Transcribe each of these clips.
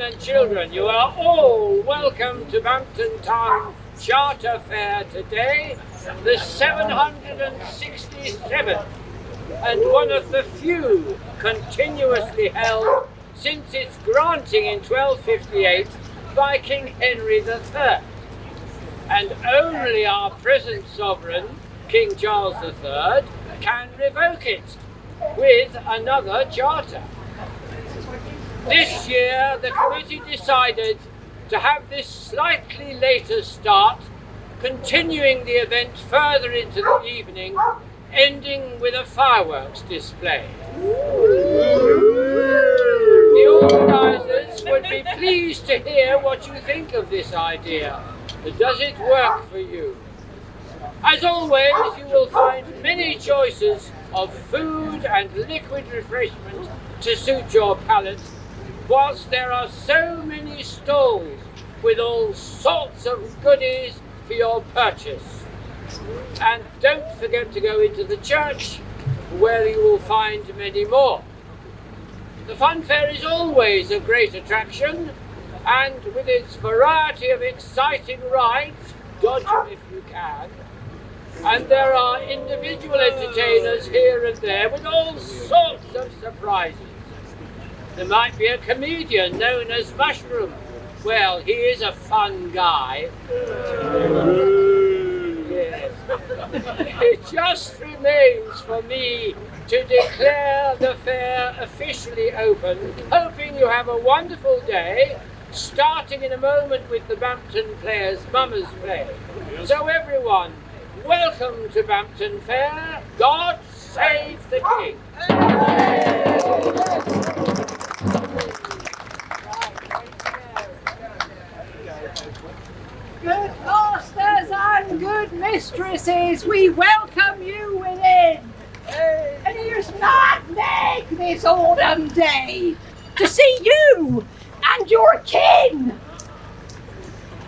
and children, you are all welcome to Bampton Town Charter Fair today, the 767th, and one of the few continuously held since its granting in 1258 by King Henry III. And only our present sovereign, King Charles III, can revoke it with another charter. This year the committee decided to have this slightly later start, continuing the event further into the evening, ending with a fireworks display. The organisers would be pleased to hear what you think of this idea. Does it work for you? As always, you will find many choices of food and liquid refreshment to suit your palate, whilst there are so many stalls with all sorts of goodies for your purchase. And don't forget to go into the church, where you will find many more. The fun fair is always a great attraction, and with its variety of exciting rides, dodge them if you can, and there are individual entertainers here and there with all sorts of surprises. There might be a comedian known as Mushroom. Well, he is a fun guy. Yes. It just remains for me to declare the fair officially open, hoping you have a wonderful day, starting in a moment with the Bampton Players Mummers play. So everyone, welcome to Bampton Fair. God save the King. Good masters and good mistresses, we welcome you within. And here's nutmeg this autumn day to see you and your kin.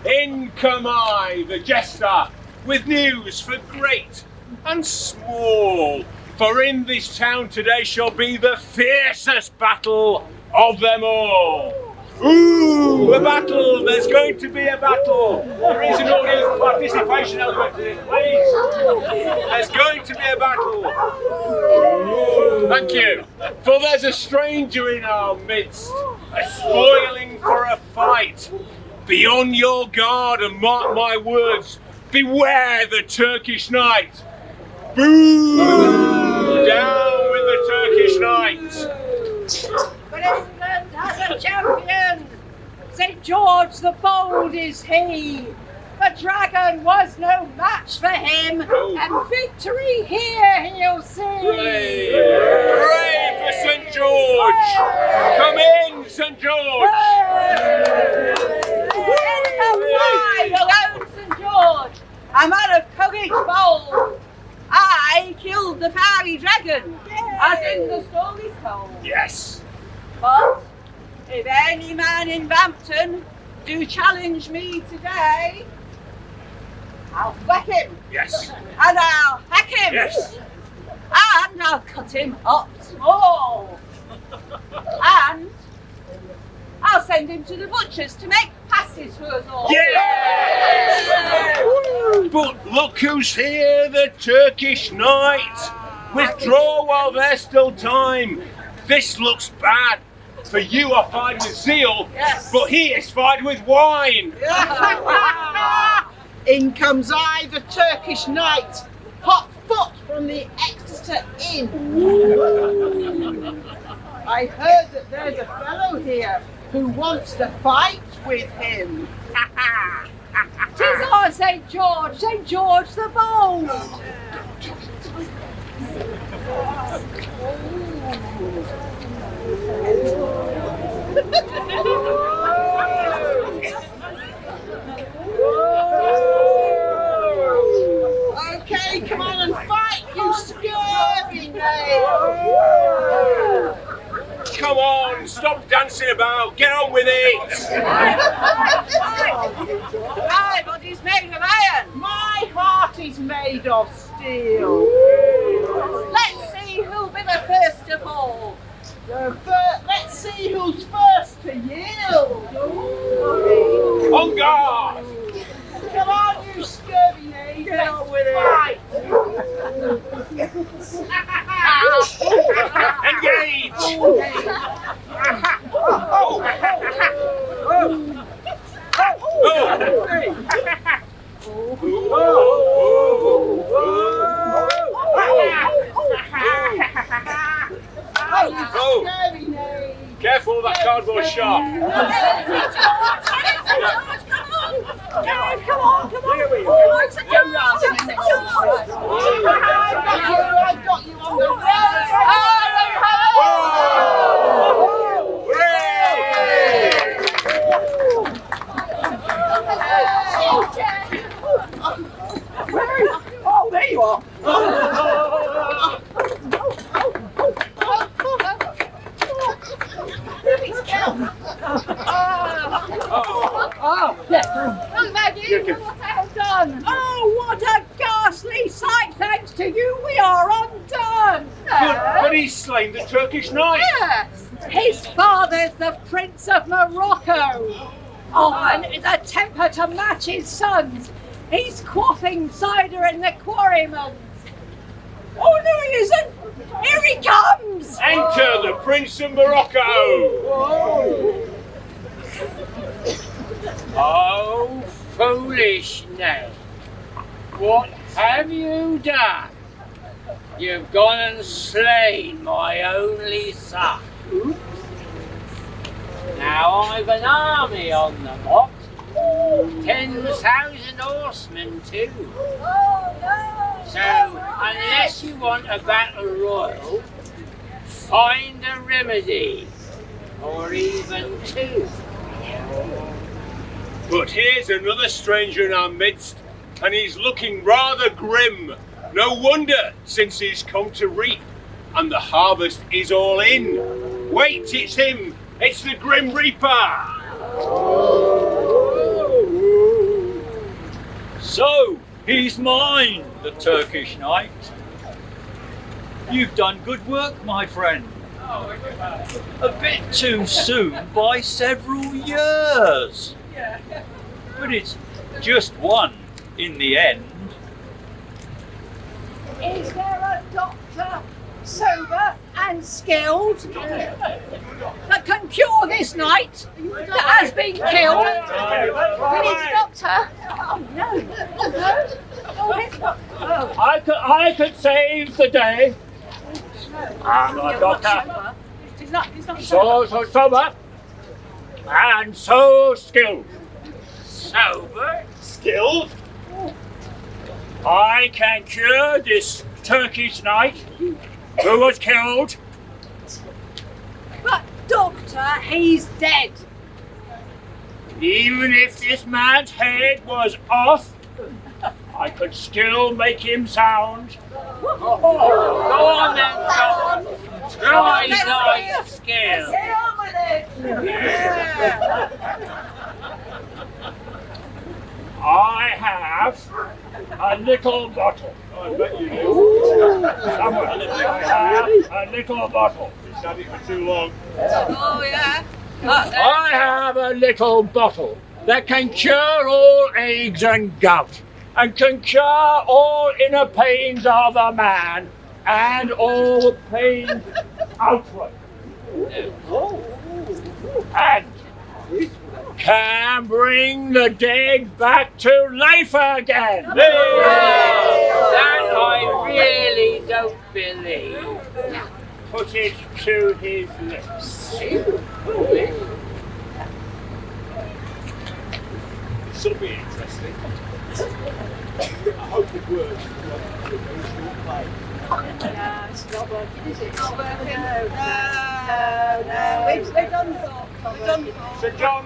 In come I, the jester, with news for great and small. For in this town today shall be the fiercest battle of them all. Ooh, a battle! There's going to be a battle! There is an audience participation element to this, please! There's going to be a battle! Thank you! For there's a stranger in our midst, a spoiling for a fight. Be on your guard and mark my words, beware the Turkish knight! Boo! Down with the Turkish knight! But England has a champion. St. George the Bold is he. The dragon was no match for him, and victory here he'll see. Hooray! Hooray for St. George! Come in, St. George! In comes I, alone St. George, a man of courage bold. I killed the fiery dragon, as in the story's told. Yes! But if any man in Bampton do challenge me today, I'll whack him. Yes! And I'll hack him. Yes! And I'll cut him up small. And I'll send him to the butcher's to make pasties for us all. Yes! But look who's here, the Turkish knight. Withdraw while there's still time. This looks bad. For you are fired with zeal, Yes. but he is fired with wine. In comes I, the Turkish knight, hot foot from the Exeter Inn. I heard that there's a fellow here who wants to fight with him. 'Tis our St. George the Bold. Okay, come on and fight, you scurvy knave! Come on, stop dancing about, get on with it! My body's made of iron. My heart is made of steel. Let's see who'll be the first of all. Let's see who's first to yield. On guard! Come on, you scurvy knee. Get on with it. Right. Engage! Scurvy knee. Careful, that cardboard's sharp. Come on. I've got you on the road. Oh, there you are. Look, Maggie, what I have done. Oh, what a ghastly sight! Thanks to you, we are undone. But he's slain the Turkish knight. Yes, his father's the Prince of Morocco. Oh, and with a temper to match his son's, he's quaffing cider in the quarryman's. Oh no, he isn't! Here he comes! Enter the Prince of Morocco. Oh, foolish Ned. What have you done? You've gone and slain my only son. Now I've an army on the mop. 10,000 horsemen too. So, unless you want a battle royal, find a remedy. Or even two. But here's another stranger in our midst, and he's looking rather grim. No wonder, since he's come to reap, and the harvest is all in. Wait, it's him! It's the Grim Reaper! So, he's mine, the Turkish knight. You've done good work, my friend. A bit too soon by several years. But it's just one in the end. Is there a doctor, sober and skilled, that can cure this knight that has been killed? We need a doctor. Oh no! Oh, it's not. Oh. I could save the day. I'm a doctor. He's not So sober and so skilled. Sober? Skilled? I can cure this Turkish knight who was killed. But doctor, he's dead. Even if this man's head was off, I could still make him sound. Go on then, John. Try thy skill. Get on with it. I have a little bottle. I bet you do. Somewhere. I have a little bottle. He's had it for too long. Oh yeah. I have a little bottle that can cure all agues and gout, and can cure all inner pains of a man, and all pains outright. And can bring the dead back to life again. That I really don't believe. Put it to his lips. This will be interesting. I hope it works. No, it's not working, is it? It's not working. No. We've done thought. We've done thought. Sir John.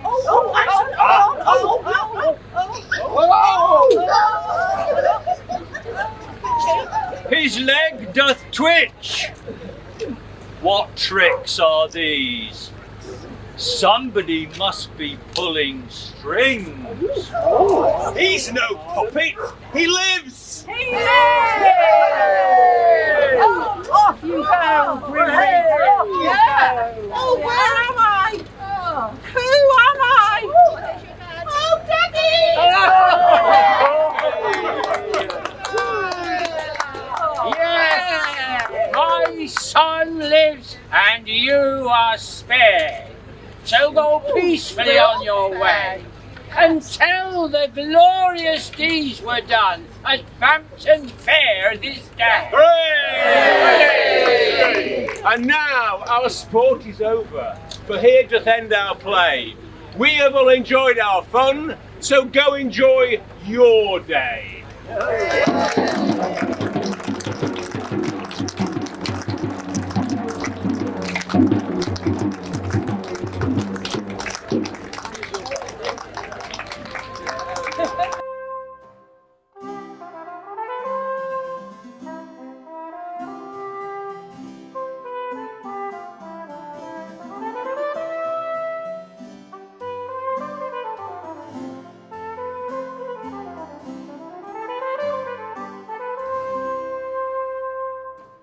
His leg doth twitch. What tricks are these? Somebody must be pulling strings. He's no puppet. He lives. He lives! Oh, off you go, Grim Reaper, off you go. Oh, where am I? Who am I? Oh, So go peacefully on your way, and tell the glorious deeds were done at Bampton Fair this day. Hooray! And now our sport is over, for here doth end our play. We have all enjoyed our fun, so go enjoy your day.